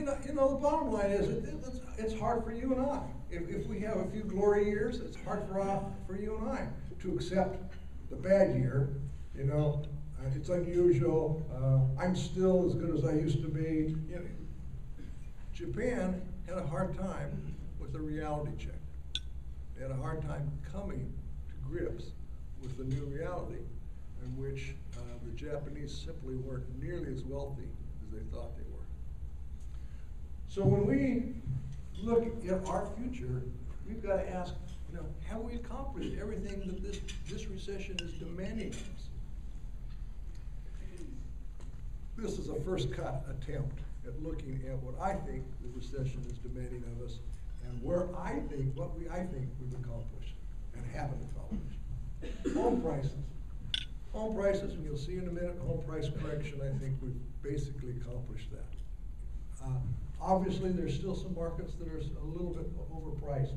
The bottom line is it's hard for you and I. If we have a few glory years, it's hard for you and I to accept the bad year. It's unusual. I'm still as good as I used to be. Japan had a hard time with the reality check. They had a hard time coming to grips with the new reality in which the Japanese simply weren't nearly as wealthy as they thought they were. So when we look at our future, we've got to ask, have we accomplished everything that this recession is demanding of us? This is a first cut attempt at looking at what I think the recession is demanding of us and what I think we've accomplished and haven't accomplished. Home prices. Home prices, and you'll see in a minute, home price correction, I think we've basically accomplished that. Obviously, there's still some markets that are a little bit overpriced.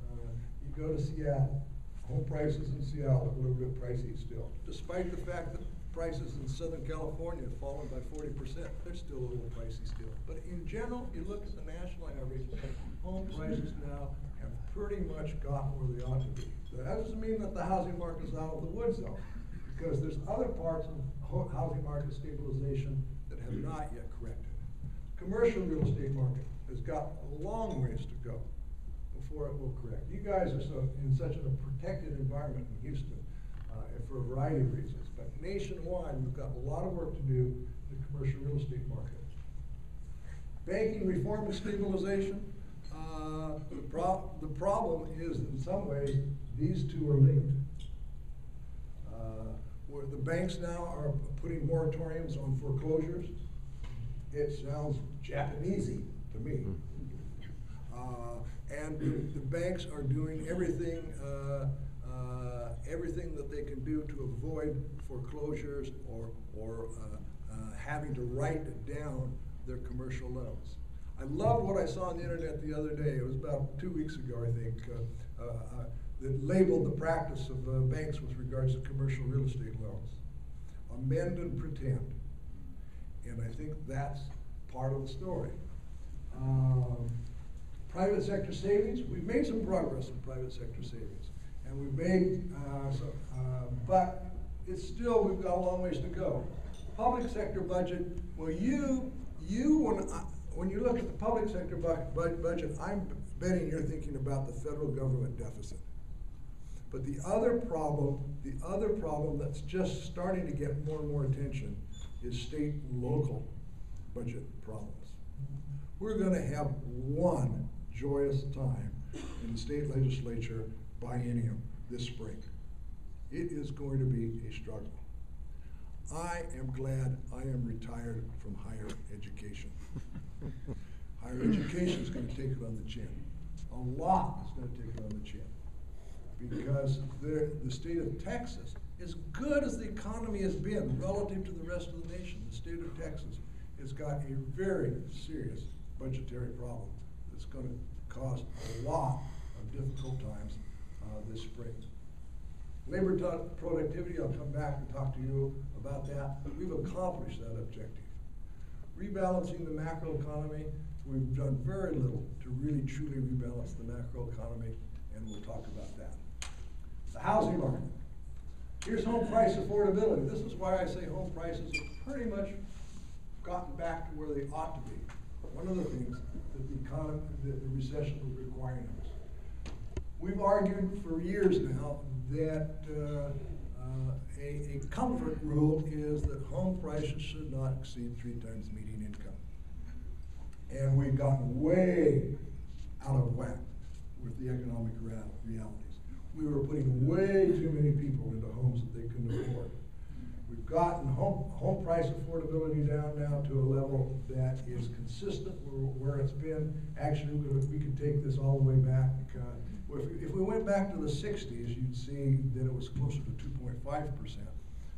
You go to Seattle, home prices in Seattle are a little bit pricey still. Despite the fact that prices in Southern California have fallen by 40%, they're still a little pricey still. But in general, you look at the national average, home prices now have pretty much gotten where they ought to be. That doesn't mean that the housing market is out of the woods though, because there's other parts of housing market stabilization that have not yet corrected. Commercial real estate market has got a long ways to go before it will correct. You guys are in such a protected environment in Houston for a variety of reasons, but nationwide we've got a lot of work to do in the commercial real estate market. Banking reform and stabilization. The problem is in some ways these two are linked. Where the banks now are putting moratoriums on foreclosures. It sounds Japanesey to me. And the banks are doing everything that they can do to avoid foreclosures or having to write down their commercial loans. I loved what I saw on the internet the other day. It was about 2 weeks ago, I think, that labeled the practice of banks with regards to commercial real estate loans. Amend and pretend. And I think that's part of the story. Private sector savings, we've made some progress in private sector savings. And we've made, but it's still, we've got a long ways to go. Public sector budget, well when you look at the public sector budget, I'm betting you're thinking about the federal government deficit. But the other problem that's just starting to get more and more attention is state and local budget problems. We're going to have one joyous time in the state legislature biennium this spring. It is going to be a struggle. I am glad I am retired from higher education. Higher education is going to take it on the chin. A lot is going to take it on the chin. Because the state of Texas, as good as the economy has been relative to the rest of the nation, the state of Texas has got a very serious budgetary problem that's going to cause a lot of difficult times this spring. Labor productivity, I'll come back and talk to you about that. We've accomplished that objective. Rebalancing the macroeconomy, we've done very little to really truly rebalance the macroeconomy, and we'll talk about that. The housing market. Here's home price affordability. This is why I say home prices have pretty much gotten back to where they ought to be. One of the things that the economy, the recession was requiring of us. We've argued for years now that a comfort rule is that home prices should not exceed 3 times median income. And we've gotten way out of whack with the economic realities. We were putting way too many people into homes that they couldn't afford. We've gotten home price affordability down now to a level that is consistent where it's been. Actually, we could take this all the way back. If we went back to the 60s, you'd see that it was closer to 2.5%.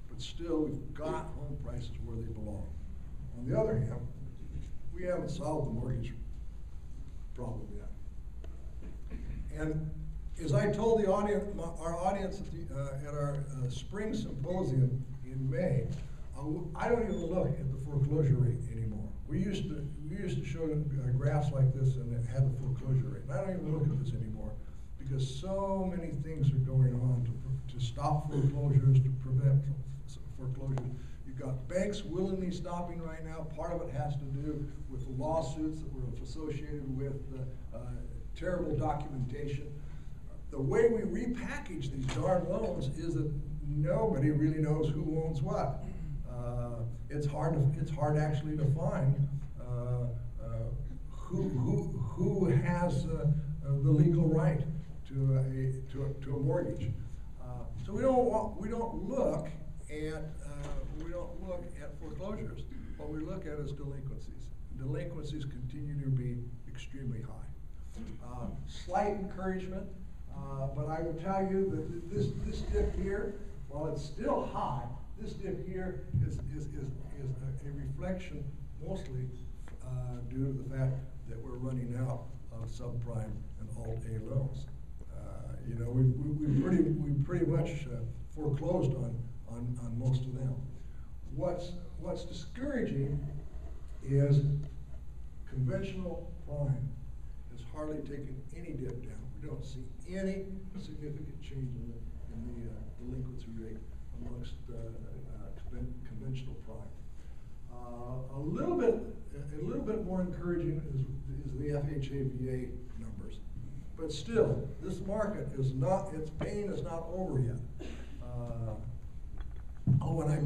But still, we've got home prices where they belong. On the other hand, we haven't solved the mortgage problem yet. And as I told the audience, our audience at our spring symposium in May, I don't even look at the foreclosure rate anymore. We used to show graphs like this, and it had the foreclosure rate. And I don't even look at this anymore because so many things are going on to stop foreclosures, to prevent foreclosures. You've got banks willingly stopping right now. Part of it has to do with the lawsuits that were associated with terrible documentation. The way we repackage these darn loans is that nobody really knows who owns what. It's hard actually to find who has the legal right to a mortgage. So we don't look at foreclosures. What we look at is delinquencies. Delinquencies continue to be extremely high. Slight encouragement, but I will tell you that this dip here, while it's still high, this dip here is a reflection mostly due to the fact that we're running out of subprime and Alt-A loans. You know, we pretty much foreclosed on most of them. What's discouraging is conventional prime has hardly taken any dip down. We don't see any significant change in the delinquency rate amongst conventional prime. A little bit more encouraging is the FHA VA numbers, but still, this market is not, its pain is not over yet. And I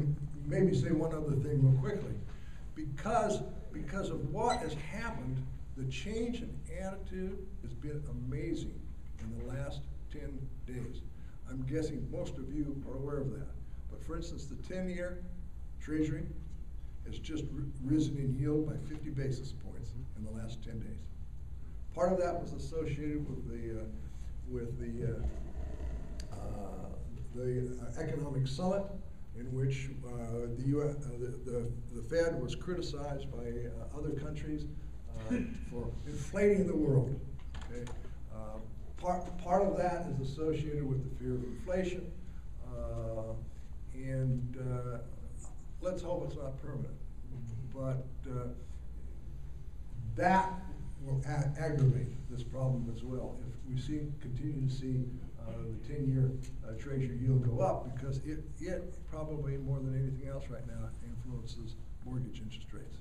maybe say one other thing real quickly, because of what has happened, the change in attitude has been amazing in the last 10 days. I'm guessing most of you are aware of that. But for instance, the 10-year Treasury has just risen in yield by 50 basis points in the last 10 days. Part of that was associated with the economic summit, in which the Fed was criticized by other countries for inflating the world. Okay? Part of that is associated with the fear of inflation, and let's hope it's not permanent. But that will aggravate this problem as well if we continue to see the 10-year Treasury yield go up, because it probably more than anything else right now influences mortgage interest rates.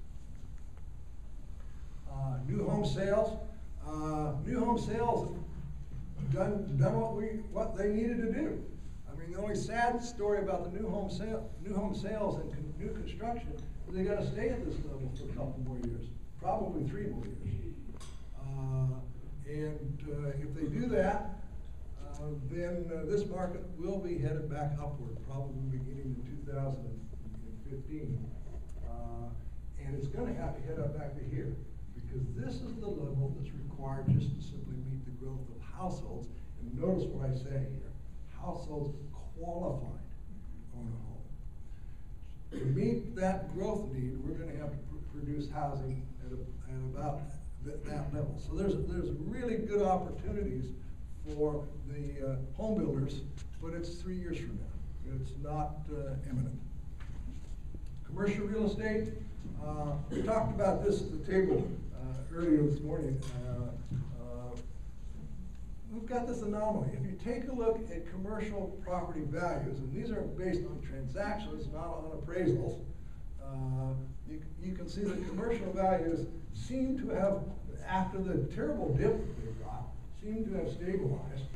New home sales. New home sales done what they needed to do. I mean, the only sad story about the new home sales and new construction is they got to stay at this level for a couple more years, probably 3 more years. If they do that, then this market will be headed back upward, probably beginning in 2015. And it's going to have to head up back to here, because this is the level that's required just to simply meet the growth of households. And notice what I say here, households qualified to own a home. To meet that growth need, we're going to have to produce housing at about that level. So there's really good opportunities for the home builders, but it's 3 years from now. It's not imminent. Commercial real estate, we talked about this at the table earlier this morning. We've got this anomaly. If you take a look at commercial property values, and these are based on transactions, not on appraisals, you can see that commercial values seem to have, after the terrible dip that they got, seem to have stabilized,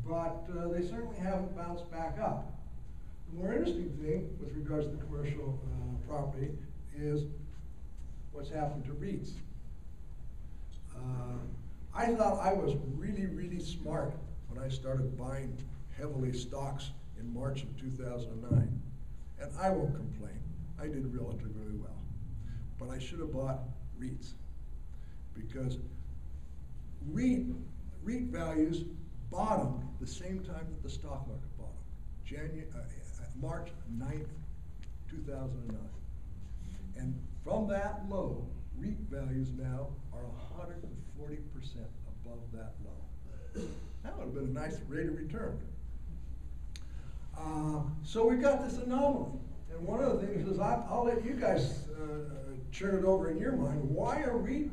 but they certainly haven't bounced back up. The more interesting thing with regards to commercial property is what's happened to REITs. I thought I was really, really smart when I started buying heavily stocks in March of 2009. And I won't complain. I did relatively well. But I should have bought REITs, because REIT values bottomed the same time that the stock market bottomed, March 9th, 2009. And from that low, REIT values now are 140% above that low. That would have been a nice rate of return. So we got this anomaly. And one of the things is, I'll let you guys churn it over in your mind. Why are we